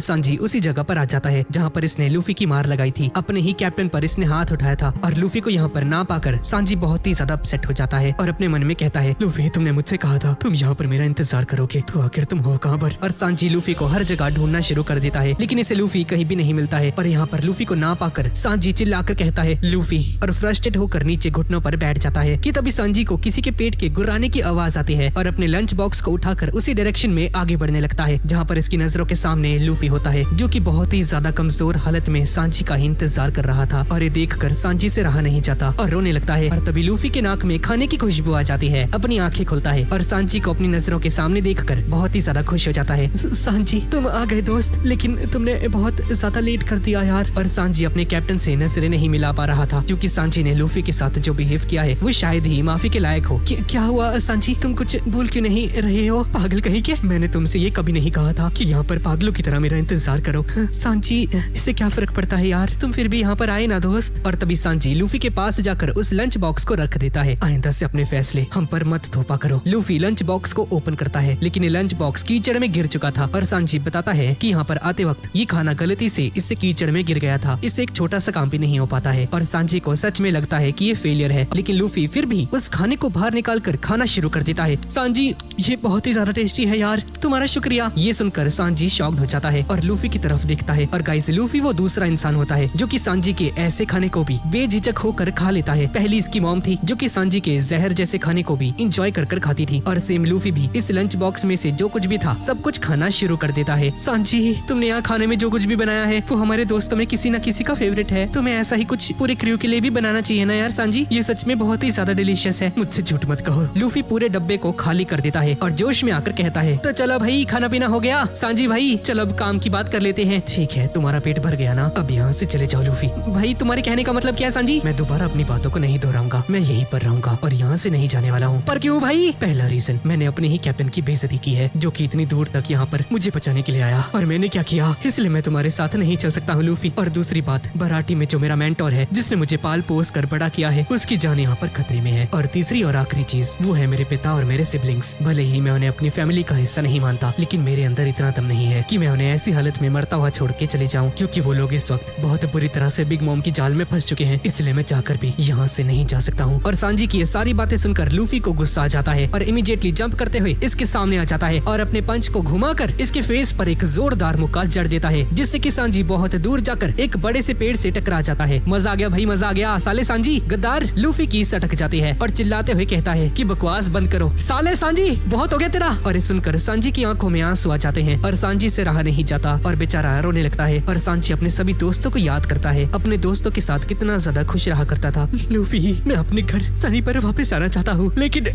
Sanji उसी जगह पर आ जाता है जहाँ पर इसने लूफी की मार लगाई थी। अपने ही कैप्टन पर इसने हाथ उठाया था और लूफी को यहाँ पर ना पाकर सांजी बहुत ही ज्यादा अपसेट हो जाता है और अपने मन में कहता है, लूफी तुमने मुझसे कहा था तुम यहाँ पर मेरा इंतजार करोगे, तो आखिर तुम हो कहाँ पर। और सांजी लूफी को हर जगह ढूंढना शुरू कर देता है, लेकिन इसे लूफी कहीं भी नहीं मिलता है। और यहाँ पर लूफी को ना पाकर सांजी चिल्लाकर कहता है लूफी, और फ्रस्ट्रेट होकर नीचे घुटनों पर बैठ जाता है कि तभी सांजी को किसी के पेट के गुर्राने की आवाज आती है और अपने लंच बॉक्स को उठाकर उसी डायरेक्शन में आगे बढ़ने लगता है जहाँ पर इसकी नजरों के सामने लूफी होता है, जो कि बहुत ही ज्यादा कमजोर हालत में सांजी का इंतजार कर रहा था। और ये देखकर सांजी से रहा नहीं जाता और रोने लगता है। और तभी लूफी के नाक में खाने की खुशबू आ जाती है। अपनी आंखें खोलता है और सांजी को अपनी नजरों के सामने देखकर बहुत ही ज्यादा खुश हो जाता है। सांजी तुम आ गए दोस्त, लेकिन तुमने बहुत ज्यादा लेट कर दिया यार। और सांजी अपने कैप्टन से नजरें नहीं मिला पा रहा था, क्योंकि सांजी ने लूफी के साथ जो बिहेव किया है वो शायद ही माफी के लायक हो। क्या हुआ सांजी, तुम कुछ बोल क्यों नहीं रहे हो? पागल कहीं के, मैंने तुमसे ये कभी नहीं कहा था कि यहाँ पर पागलों की तरह मेरा इंतजार करो। सांजी इससे क्या फर्क पड़ता है यार, तुम फिर भी यहाँ पर आए ना दोस्त। और तभी सांजी लूफी के पास जाकर उस लंच बॉक्स को रख देता है। आइंदा से अपने फैसले हम पर मत थोपा करो। लूफी लंच बॉक्स को ओपन करता है, लेकिन ये लंच बॉक्स कीचड़ में गिर चुका था और सांजी बताता है कि यहाँ पर आते वक्त ये खाना गलती से इससे कीचड़ में गिर गया था, इससे एक छोटा सा काम भी नहीं हो पाता है। और सांजी को सच में लगता है कि ये फेलियर है, लेकिन लूफी फिर भी उस खाने को बाहर निकाल कर खाना शुरू कर देता है। सांजी ये बहुत ही ज्यादा टेस्टी है यार, तुम्हारा शुक्रिया। ये सुनकर सांजी शॉक्ड हो जाता है और लूफी की तरफ देखता है। और गाइस लूफी वो दूसरा इंसान होता है जो कि सांजी के ऐसे खाने को भी बेझिझक होकर खा लेता है। पहली इसकी मॉम थी जो कि सांजी के जहर जैसे खाने को भी इंजॉय कर खाती थी, और सेम लूफी भी इस लंच बॉक्स में से जो कुछ भी था सब कुछ खाना शुरू कर देता है। सांजी तुमने यहाँ खाने में जो कुछ भी बनाया है वो हमारे दोस्तों में किसी न किसी का फेवरेट है, तुम्हें ऐसा ही कुछ पूरे क्रू के लिए भी बनाना चाहिए ना यार सांजी, ये सच में बहुत ही ज्यादा डिलीशियस है, मुझसे झूठ मत कहो। लूफी पूरे डब्बे को खाली कर देता है और जोश में आकर कहता है, तो चलो भाई खाना पीना हो गया। सांजी भाई चलो अब काम की बात कर लेते हैं। ठीक है तुम्हारा पेट भर गया ना, अब यहाँ से चले जाओ। लूफी भाई तुम्हारे कहने का मतलब क्या है सांजी? मैं दोबारा अपनी बातों को नहीं दोहराऊंगा, मैं यहीं पर रहूंगा और यहाँ से नहीं जाने वाला हूँ। पर क्यों भाई? पहला रीजन, मैंने अपने ही कैप्टन की बेइज्जती की है जो कि इतनी दूर तक यहाँ पर मुझे बचाने के लिए आया, और मैंने क्या किया इसलिए मैं तुम्हारे साथ नहीं चल सकता हूँ लूफी। और दूसरी बात, बराटी में जो मेरा मेंटोर है जिसने मुझे पाल पोस कर बड़ा किया है उसकी जान यहाँ पर खतरे में है। और तीसरी और आखिरी चीज वो है मेरे पिता और मेरे सिबलिंग्स। भले ही मैं उन्हें अपनी फैमिली का हिस्सा नहीं मानता, लेकिन मेरे अंदर इतना दम नहीं है कि मैं उन्हें ऐसी हालत में मरता हुआ छोड़ के चले जाऊँ, क्योंकि वो लोग इस वक्त बहुत बुरी तरह से बिग मॉम की जाल में फंस चुके हैं, इसलिए मैं चाहकर भी यहाँ से नहीं जा सकता हूँ। और सांजी की ये सारी बातें सुनकर लूफी को गुस्सा आ जाता है और इमीडिएटली जंप करते हुए इसके सामने आ जाता है और अपने पंच को घुमाकर इसके फेस पर एक जोरदार मुक्का जड़ देता है, जिससे कि सांजी बहुत दूर जाकर एक बड़े से पेड़ से टकरा जाता है। मजा आ गया भाई, मजा आ गया। साले सांजी गद्दार। लूफी की सटक जाती है और चिल्लाते हुए कहता है कि बकवास बंद करो साले सांजी, बहुत हो गया तेरा। और ये सुनकर सांजी की आंखों में आंसू आ जाते हैं और सांजी से रहा नहीं जाता और बेचारा रोने लगता है। और सांजी अपने सभी दोस्तों को याद करता है, अपने दोस्तों के साथ कितना ज्यादा खुश रहा करता था। लूफी मैं अपने घर सनी पर वापस आना चाहता हूँ, लेकिन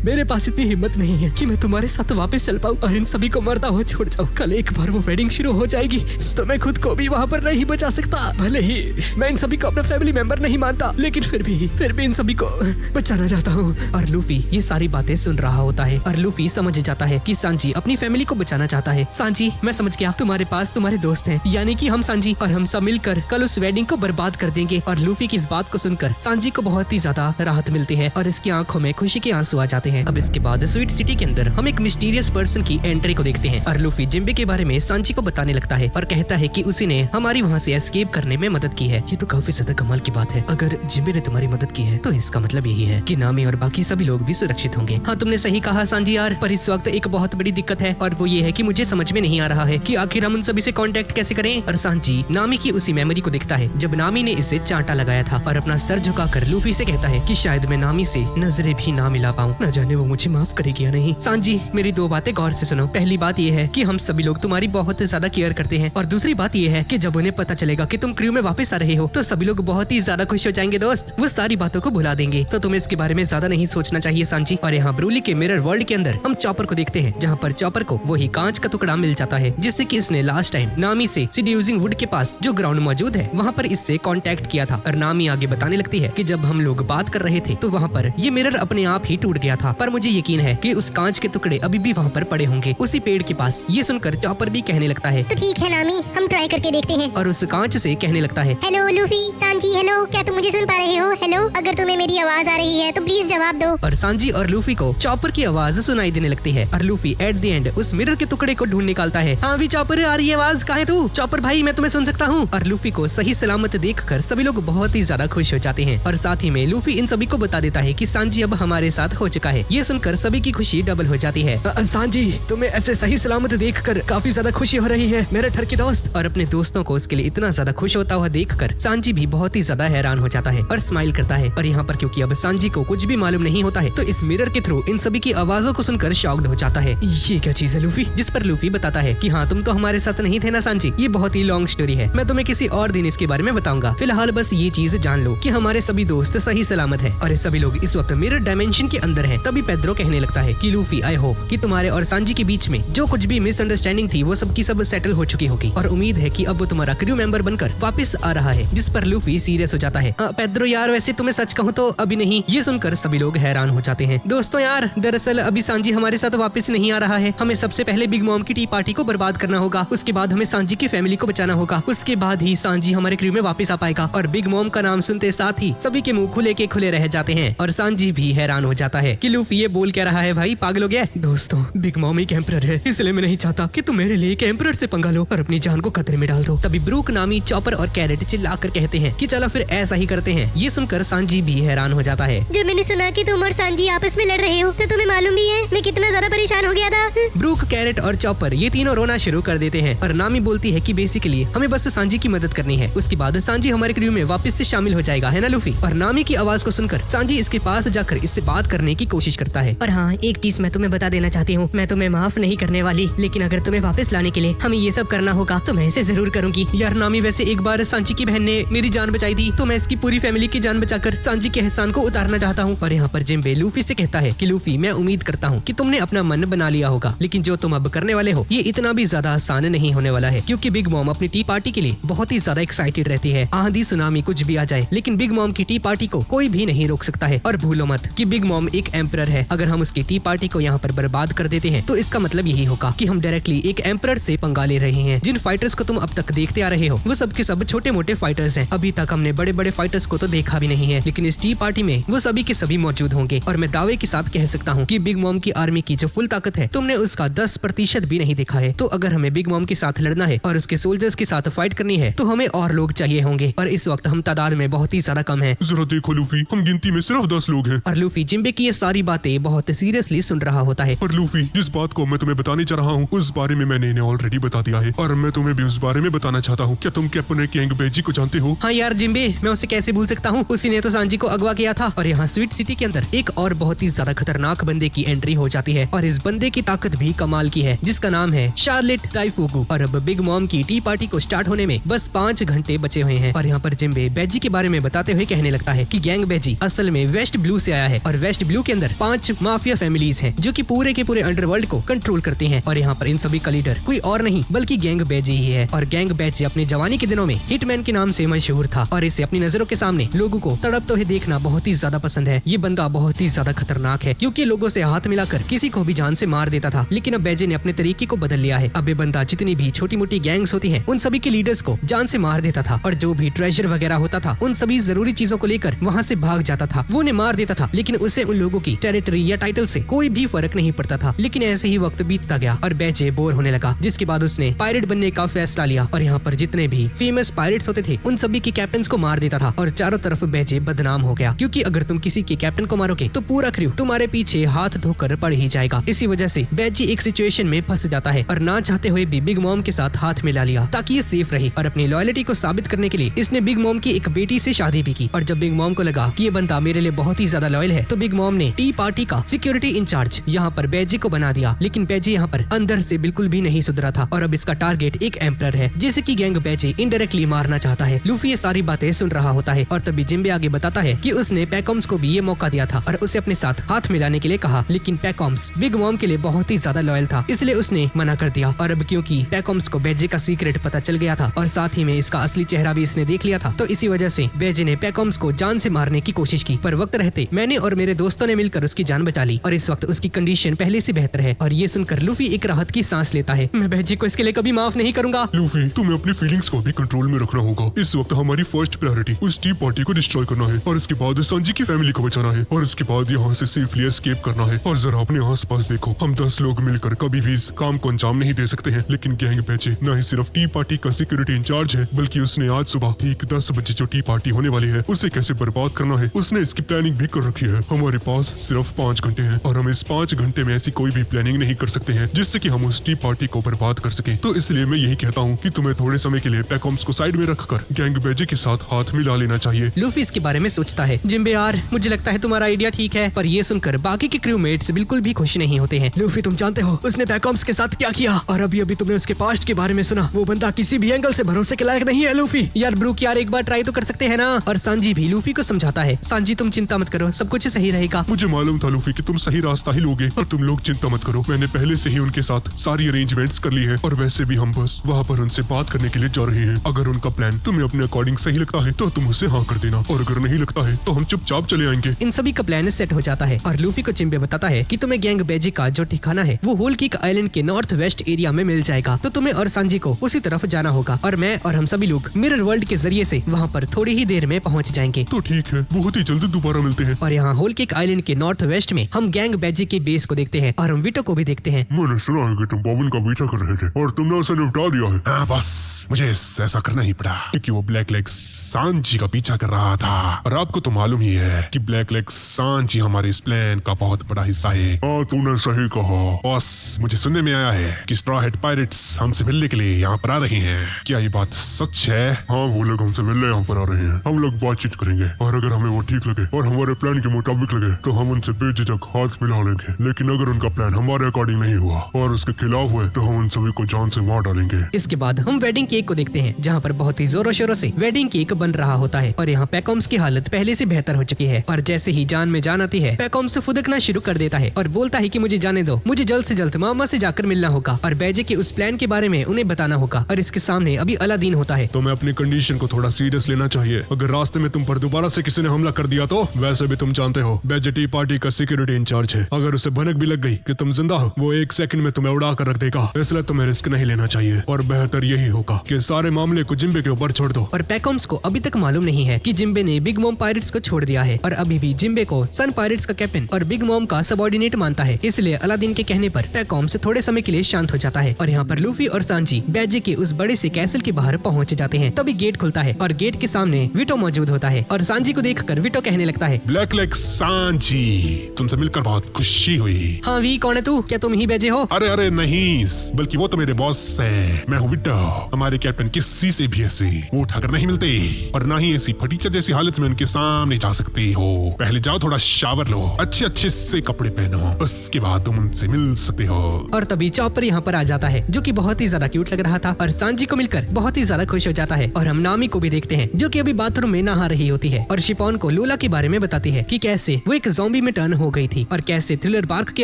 मेरे पास इतनी हिम्मत नहीं है कि मैं तुम्हारे साथ वापस चल पाऊँ और इन सभी को मरता हुआ छोड़ जाऊँ। कल एक बार वो वेडिंग शुरू हो जाएगी तो मैं खुद को भी वहाँ पर नहीं बचा सकता। भले ही मैं इन सभी को अपना फैमिली मेंबर नहीं मानता, लेकिन फिर भी इन सभी को बचाना चाहता हूँ। और लूफी ये सारी बातें सुन रहा होता है और लूफी समझ जाता है कि सांजी अपनी फैमिली को बचाना चाहता है। सांजी मैं समझ गया, तुम्हारे पास तुम्हारे दोस्त हैं, यानी कि हम सांजी, और हम सब मिलकर कल उस वेडिंग को बर्बाद कर देंगे। और लूफी की इस बात को सुनकर सांजी को बहुत ही ज्यादा राहत मिलती है और इसकी आंखों में खुशी के आंसू आ जाते हैं। अब इसके बाद स्वीट सिटी के अंदर हम एक मिस्टीरियस पर्सन की एंट्री को देखते हैं और लूफी जिम्बे के बारे में सांजी को बताने लगता है और कहता है कि उसी ने हमारी वहाँ से एस्केप करने में मदद की है। ये तो काफी ज्यादा कमाल की बात है, अगर जिम्बे ने तुम्हारी मदद की है तो इसका मतलब यही है कि नामी और बाकी सभी लोग भी सुरक्षित होंगे। हाँ तुमने सही कहा सांजी यार, पर इस वक्त एक बहुत बड़ी दिक्कत है और वो ये है कि मुझे समझ में नहीं आ रहा है कि आखिर हम उन सभी से कांटेक्ट कैसे करें। और सांजी नामी की उसी मेमोरी को देखता है जब नामी ने इसे चांटा लगाया था और अपना सर झुकाकर लूफी से कहता है कि शायद मैं नामी से नजरें भी ना मिला पाऊँ, न जाने वो मुझे माफ करेगी या नहीं। सांजी मेरी दो बातें गौर से सुनो। पहली बात ये है कि हम सभी लोग तुम्हारी बहुत ज्यादा केयर करते हैं, और दूसरी बात ये है कि जब उन्हें पता चलेगा कि तुम क्रू में वापस आ रहे हो तो सभी लोग बहुत ही ज्यादा खुश हो जाएंगे दोस्त, वो सारी बातों को भुला देंगे। तो तुम्हें इसके बारे में ज्यादा नहीं सोचना चाहिए सांजी। और यहाँ ब्रूली के मिरर वर्ल्ड के अंदर हम चॉपर को देखते हैं, जहाँ पर चॉपर को वही कांच का टुकड़ा मिल जाता है जिससे कि इसने लास्ट टाइम नामी से सीड्यूसिंग वुड के पास जो ग्राउंड मौजूद है वहाँ पर इससे कांटेक्ट किया था। और नामी आगे बताने लगती है कि जब हम लोग बात कर रहे थे तो वहाँ पर ये मिरर अपने आप ही टूट गया था, पर मुझे यकीन है कि उस कांच के टुकड़े अभी भी वहाँ पर पड़े होंगे उसी पेड़ के पास। ये सुनकर चॉपर भी कहने लगता है तो ठीक है नामी, हम ट्राई करके देखते हैं। और उस कांच से कहने लगता है, हेलो लूफी, सांजी हेलो, क्या तुम मुझे सुन पा रहे हो? हेलो, अगर तुम्हें मेरी आवाज आ रही है तो प्लीज जवाब दो। और सांजी और लूफी को चॉपर की आवाज सुनाई देने लगती है और लूफी एट द एंड उस मिरर के टुकड़े को ढूंढ निकालता है। हाँ भी चॉपर आ रही है आवाज, कहाँ है तू? चॉपर भाई मैं तुम्हें सुन सकता हूँ। और लूफी को सही सलामत देखकर सभी लोग बहुत ही ज्यादा खुश हो जाते हैं और साथ ही में लूफी इन सभी को बता देता है कि सांजी अब हमारे साथ हो चुका है। ये सुनकर सभी की खुशी डबल हो जाती है। सांजी तुम्हें ऐसे सही सलामत देखकर काफी ज्यादा खुशी हो रही है मेरे ठरकी दोस्त। और अपने दोस्तों को उसके लिए इतना ज्यादा खुश होता हुआ देखकर सांजी भी बहुत ही ज्यादा हैरान हो जाता है और स्माइल करता है। और यहाँ पर क्योंकि अब सांजी को कुछ भी मालूम नहीं होता है तो इस मिरर के थ्रू इन सभी की आवाजों को सुनकर शॉक्ड हो जाता है। ये क्या चीज है लूफी? जिस पर लूफी बताता है कि हाँ तुम तो हमारे साथ नहीं थे ना सांजी। ये बहुत ही लॉन्ग स्टोरी है, मैं तुम्हें किसी और दिन इसके बारे में बताऊंगा। फिलहाल बस ये चीज जान लो कि हमारे सभी दोस्त सही सलामत है और सभी लोग इस वक्त मिरर डायमेंशन के अंदर हैं। तभी पेड्रो कहने लगता है कि लूफी आई होप कि तुम्हारे और सांजी के बीच में जो कुछ भी मिसअंडरस्टैंडिंग थी वो सब की सब सेटल हो चुकी होगी और उम्मीद है कि अब वो तुम्हारा क्रू मेंबर बनकर वापस आ रहा है। जिस पर लूफी सीरियस हो जाता है। पेड्रो यार वैसे तुम्हें सच कहूँ तो अभी नहीं। ये सुनकर सभी लोग हैरान हो जाते हैं। दोस्तों यार दरअसल अभी सांजी हमारे साथ वापस नहीं आ रहा है। हमें सबसे पहले बिग मॉम की टी पार्टी को बर्बाद करना होगा, उसके बाद हमें सांजी की फैमिली को बचाना होगा, उसके बाद ही सांजी हमारे क्रू में वापस आ पाएगा। और बिग मॉम का नाम सुनते साथ ही सभी के मुंह खुले के खुले रह जाते हैं और सांजी भी हैरान हो जाता है कि लूफी ये बोल क्या रहा है भाई, पागल हो गया? दोस्तों बिग मॉम एक एम्परर है, इसलिए मैं नहीं चाहता कि तुम मेरे लिए एक एम्परर से पंगा लो और अपनी जान को खतरे में डाल दो। तभी ब्रूक नामी चॉपर और कैरेट चिल्लाकर कहते हैं कि चलो फिर ऐसा ही करते हैं। ये सुनकर सांजी भी हैरान हो जाता है। जब मैंने सुना कि तुम और सांजी आपस में लड़ रहे हो तो तुम्हें मालूम भी है मैं कितना ज्यादा परेशान हो गया था। ब्रूक, कैरेट और चॉपर ये तीनों रोना शुरू कर देते हैं और नामी बोलती है कि बेसिकली हमें बस सांजी की मदद करनी है, उसके बाद सांजी हमारे क्रू में वापस से शामिल हो जाएगा, है ना लूफी? और नामी की आवाज को सुनकर सांजी इसके पास जाकर इससे बात करने की कोशिश करता है। और हाँ एक चीज मैं तुम्हें बता देना चाहती हूँ, मैं तुम्हें माफ नहीं करने वाली, लेकिन अगर तुम्हें वापस लाने के लिए हमें ये सब करना होगा तो मैं इसे जरूर करूंगी। यार नामी वैसे एक बार सांजी की बहन ने मेरी जान बचाई थी तो मैं इसकी पूरी फैमिली की जान बचाकर सांजी के एहसान को उतारना चाहता हूँ। और यहाँ पर जिम्बे लूफी से कहता है कि लूफी मैं उम्मीद करता हूँ कि तुमने अपना मन बना लिया होगा, लेकिन जो तुम अब करने वाले हो ये इतना भी ज्यादा आसान नहीं होने वाला है, क्योंकि बिग मॉम अपनी टी पार्टी के लिए बहुत ही ज्यादा एक्साइटेड रहती है। आंधी सुनामी कुछ भी आ जाए लेकिन बिग मॉम की टी पार्टी को कोई भी नहीं रोक सकता है। और भूलो मत कि बिग मॉम एक एम्परर है, अगर हम उसकी टी पार्टी को यहाँ पर बर्बाद कर देते हैं तो इसका मतलब यही होगा कि हम डायरेक्टली एक एम्परर से पंगा ले रहे हैं। जिन फाइटर्स को तुम अब तक देखते आ रहे हो वो सब के सब छोटे मोटे फाइटर्स हैं। अभी तक हमने बड़े बड़े फाइटर्स को तो देखा भी नहीं है, लेकिन इस टी पार्टी में वो सभी के सभी मौजूद होंगे। और मैं दावे के साथ कह सकता हूँ कि बिग मॉम की आर्मी की जो फुल ताकत है तुमने उसका 10% भी नहीं देखा है। तो अगर हमें बिग मॉम के साथ लड़ना है और उसके सोल्जर्स के साथ फाइट करनी है तो हमें और लोग चाहिए होंगे और इस वक्त हम तादाद में बहुत ही ज्यादा कम है। जरा देखो लूफी, हम गिनती में सिर्फ 10 लोग हैं। और लूफी जिम्बे की ये सारी बातें बहुत सीरियसली सुन रहा होता है। पर लूफी जिस बात को मैं तुम्हें बताने जा रहा हूँ उस बारे में मैंने इन्हें ऑलरेडी बता दिया है और मैं तुम्हें भी उस बारे में बताना चाहता हूँ। क्या तुम कैप्टन गैंग बेजी को जानते हो? हाँ यार जिम्बे, मैं उसे कैसे भूल सकता हूँ, उसी ने तो सांजी को अगवा किया था। और यहाँ स्वीट सिटी के अंदर एक और बहुत ही ज्यादा खतरनाक बंदे की एंट्री हो जाती है और इस बंदे की ताकत भी कमाल की है, जिसका नाम है शार्लेट टाइफूगू। और अब बिग मॉम की टी पार्टी को स्टार्ट होने में बस 5 घंटे बचे हुए हैं। और यहाँ पर जिम्बे बेजी के बारे में बताते हुए कहने लगता है कि गैंग बेजी असल में वेस्ट ब्लू से आया है और वेस्ट ब्लू के अंदर 5 माफिया फैमिलीज हैं जो कि पूरे के पूरे अंडरवर्ल्ड को कंट्रोल करते हैं। और यहाँ पर इन सभी का लीडर कोई और नहीं बल्कि गैंग बेजी ही है। और गैंग बेजी अपने जवानी के दिनों में हिटमैन के नाम से मशहूर था और इसे अपनी नजरों के सामने लोगों को तड़पते हुए देखना बहुत ही ज्यादा पसंद है। ये बंदा बहुत ही ज्यादा खतरनाक है क्योंकि लोगों से हाथ मिलाकर किसी को भी जान से मार देता था, लेकिन अब बेजी ने अपने तरीके को बदल लिया है। अब ये बंदा जितनी भी छोटी मोटी गैंग्स होती हैं उन सभी के लीडर्स को जान से मार देता था और जो भी ट्रेजर वगैरह होता था उन सभी जरूरी चीजों को लेकर वहाँ से भाग जाता था, वो उन्हें मार देता था, लेकिन उससे उन लोगों की टेरिटरी या टाइटल से कोई भी फर्क नहीं पड़ता था। लेकिन ऐसे ही वक्त बीतता गया और बेजे बोर होने लगा, जिसके बाद उसने पायरेट बनने का फैसला लिया और यहाँ पर जितने भी फेमस पायरेट्स होते थे उन सभी के कैप्टन को मार देता था और चारों तरफ बेजे बदनाम हो गया, क्योंकि अगर तुम किसी के कैप्टन को मारोगे तो पूरा क्रू तुम्हारे पीछे हाथ धोकर पड़ ही जाएगा। इसी वजह से बेजी एक सिचुएशन में फंस जाता है और ना चाहते हुए भी बिग मॉम के साथ हाथ मिला लिया ताकि ये सेफ रहे। और अपनी लॉयल्टी को साबित करने के लिए इसने बिग मॉम की एक बेटी से शादी भी की। और जब बिग मॉम को लगा कि ये बंदा मेरे लिए बहुत ही ज्यादा लॉयल है तो बिग मॉम ने टी पार्टी का सिक्योरिटी इंचार्ज यहाँ पर बेजी को बना दिया। लेकिन बेजी यहाँ पर अंदर से बिल्कुल भी नहीं सुधरा था और अब इसका टारगेट एक एम्परर है जिसे की गैंग बेजी इनडायरेक्टली मारना चाहता है। लूफी ये सारी बातें सुन रहा होता है और तभी जिम्बे आगे बताता है कि उसने पैकॉम्स को भी ये मौका दिया था और उसे अपने साथ हाथ मिलाने के लिए कहा, लेकिन पैकॉम्स बिग मॉम के लिए बहुत ही ज्यादा लॉयल था, इसलिए उसने मना कर दिया। और अब क्योंकि पैकॉम्स को बेजी का सीक्रेट पता चल गया था और साथ ही में इसका असली चेहरा भी इसने देख लिया था, तो इसी वजह से बेजी ने पैकॉम्स को जान से मारने की कोशिश की। पर वक्त रहते मैंने और मेरे दोस्तों ने मिलकर उसकी जान बचा ली और इस वक्त उसकी कंडीशन पहले से बेहतर है। और ये सुनकर लूफी एक राहत की सांस लेता है। मैं बेजी को इसके लिए कभी माफ नहीं करूंगा। लूफी तुम्हें अपनी फीलिंग्स को भी कंट्रोल में रखना होगा। इस वक्त हमारी फर्स्ट प्रायोरिटी उस टी पार्टी को डिस्ट्रॉय करना है और उसके बाद सांजी की फैमिली को बचाना है और उसके बाद यहाँ से सेफली एस्केप करना है। और जरा अपने आस पास देखो, हम 10 लोग मिलकर कभी भी इस काम को अंजाम नहीं दे सकते। सकते हैं, लेकिन गैंग बैजे न ही सिर्फ टी पार्टी का सिक्योरिटी इंचार्ज है, बल्कि उसने आज सुबह ठीक 10 बजे जो टी पार्टी होने वाली है उसे कैसे बर्बाद करना है उसने इसकी प्लानिंग भी कर रखी है। हमारे पास सिर्फ 5 घंटे हैं और हम इस 5 घंटे में ऐसी कोई भी प्लानिंग नहीं कर सकते हैं जिससे कि हम उस टी पार्टी को बर्बाद कर सके। तो इसलिए मैं यही कहता हूँ कि तुम्हें थोड़े समय के लिए पैकॉम्स को साइड में रखकर गैंग बैजे के साथ हाथ मिला लेना चाहिए। लूफी इसके बारे में सोचता है। जिम्बे यार, मुझे लगता है तुम्हारा आइडिया ठीक है, पर ये सुनकर बाकी के क्रूमेट्स बिल्कुल भी खुश नहीं होते हैं। लूफी, तुम जानते हो उसने पैकॉम्स के साथ क्या किया, और अभी अभी तुमने उसके पास्ट के बारे में सुना। वो बंदा किसी भी एंगल से भरोसे के लायक नहीं है। लूफी यार, ब्रूक यार, एक बार ट्राई तो कर सकते हैं ना। और सांजी भी लूफी को समझाता है। सांजी, तुम चिंता मत करो, सब कुछ सही रहेगा। मुझे मालूम था लूफी कि तुम सही रास्ता ही लोगे, और तुम लोग चिंता मत करो, मैंने पहले से ही उनके साथ सारी अरेंजमेंट्स कर ली है, और वैसे भी हम बस वहाँ पर उनसे बात करने के लिए जा रहे हैं। अगर उनका प्लान तुम्हें अपने अकॉर्डिंग सही लगता है तो तुम उसे हाँ कर देना, और अगर नहीं लगता है तो हम चुपचाप चले आएंगे। इन सभी का प्लान सेट हो जाता है और लूफी को चिम्बे बताता है कि तुम्हें गैंग बैजे का जो ठिकाना है वो होल किक आइलैंड के नॉर्थ वेस्ट एरिया में मिल जाएगा, तो तुम्हें और सांजी को उसी तरफ जाना होगा, और मैं और हम सभी लोग मिरर वर्ल्ड के जरिए से वहाँ पर थोड़ी ही देर में पहुँच जाएंगे। तो ठीक है, बहुत ही जल्दी दोबारा मिलते हैं। और यहाँ होल किक आइलैंड के नॉर्थ वेस्ट में हम गैंग बैजे के बेस को देखते हैं और हम विटो को भी देखते हैं। मैंने सुना है कि तुम बॉबिन का पीछा कर रहे थे और तुमने उसे निपटा दिया है। हाँ बस, मुझे ऐसा करना ही पड़ा क्योंकि वो ब्लैक लेग सांजी का पीछा कर रहा था, और आपको तो मालूम ही है कि ब्लैक लेग सांजी हमारे इस प्लान का बहुत बड़ा हिस्सा है। हाँ, तूने सही कहा। बॉस, मुझे सुनने में आया है कि स्ट्रॉ हेड पायरेट्स हमसे मिलने के लिए यहाँ पर आ रहे हैं। क्या ये बात सच है? हाँ, वो लोग हमसे मिलने यहाँ पर आ रहे हैं। हम लोग बातचीत करेंगे और अगर हमें वो ठीक लगे और हमारे प्लान के मुताबिक लगे तो हम उनसे बेझिझक हाथ मिला लेंगे, लेकिन अगर उनका प्लान हमारे अकॉर्डिंग नहीं हुआ और उसके खिलाफ हुए तो हम उन सभी को जान से मार डालेंगे। इसके बाद हम वेडिंग केक को देखते हैं जहाँ पर बहुत ही जोरों शोरों से वेडिंग केक बन रहा होता है, और यहाँ पैकॉम्स की हालत पहले से बेहतर हो चुकी है। और जैसे ही जान में जान आती है, पैकॉम्स फुदकना शुरू कर देता है और बोलता है कि मुझे जाने दो, मुझे जल्द से जल्द मामा से जाकर मिलना होगा और बैजे के उस प्लान के बारे में उन्हें बताना होगा। और इसके सामने अभी अलादीन होता है। तो मैं अपनी कंडीशन को थोड़ा सीरियस लेना चाहिए। अगर रास्ते में तुम पर दोबारा से किसी ने हमला कर दिया तो वैसे भी तुम जानते हो बैजे टी पार्टी का सिक्योरिटी इंचार्ज है। अगर उसे भनक भी लग गई कि तुम जिंदा हो, वो 1 सेकंड में तुम्हें उड़ा कर रख देगा। इसलिए तुम्हें रिस्क नहीं लेना चाहिए और बेहतर यही होगा कि सारे मामले को जिम्बे के ऊपर छोड़ दो। और पैकॉम्स को अभी तक मालूम नहीं है कि जिम्बे ने बिग मॉम पायरेट्स को छोड़ दिया है और अभी भी जिम्बे को सन पायरेट्स का कैप्टन और बिग मॉम का सबऑर्डिनेट मानता है। इसलिए अलादीन के कहने पर पैकॉम्स थोड़े समय के लिए शांत हो जाता है और यहाँ पर लूफी और सांजी बैजे के उस बड़े से कैसल के बाहर पहुँच जाते हैं। तभी गेट खुलता है और गेट के सामने विटो मौजूद होता है और सांजी को देखकर विटो कहने लगता है, ब्लैक लेग सांजी, तुमसे मिलकर बहुत खुशी हुई। हाँ वी, कौन है तू? क्या तुम ही बैजे हो? अरे नहीं, बल्कि वो तो मेरे बॉस है। मैं हूँ विटो। हमारे कैप्टन किसी से भी ऐसे वो उठाकर नहीं मिलते और ना ही ऐसी फटीचर जैसी हालत में उनके सामने जा सकते हो। पहले जाओ, थोड़ा शावर लो, अच्छे से कपड़े पहनो, उसके बाद तुम उनसे मिल सकते हो। और तभी चॉपर यहाँ पर आ जाता है जो कि बहुत ही ज्यादा क्यूट लग रहा था और सांजी को मिलकर बहुत ही ज्यादा खुश हो जाता है। और हम नामी को भी देखते हैं जो कि अभी बाथरूम में नहा रही होती है और शिपॉन को लोला के बारे में बताती है कि कैसे वो एक ज़ॉम्बी में टर्न हो गई थी और कैसे थ्रिलर पार्क के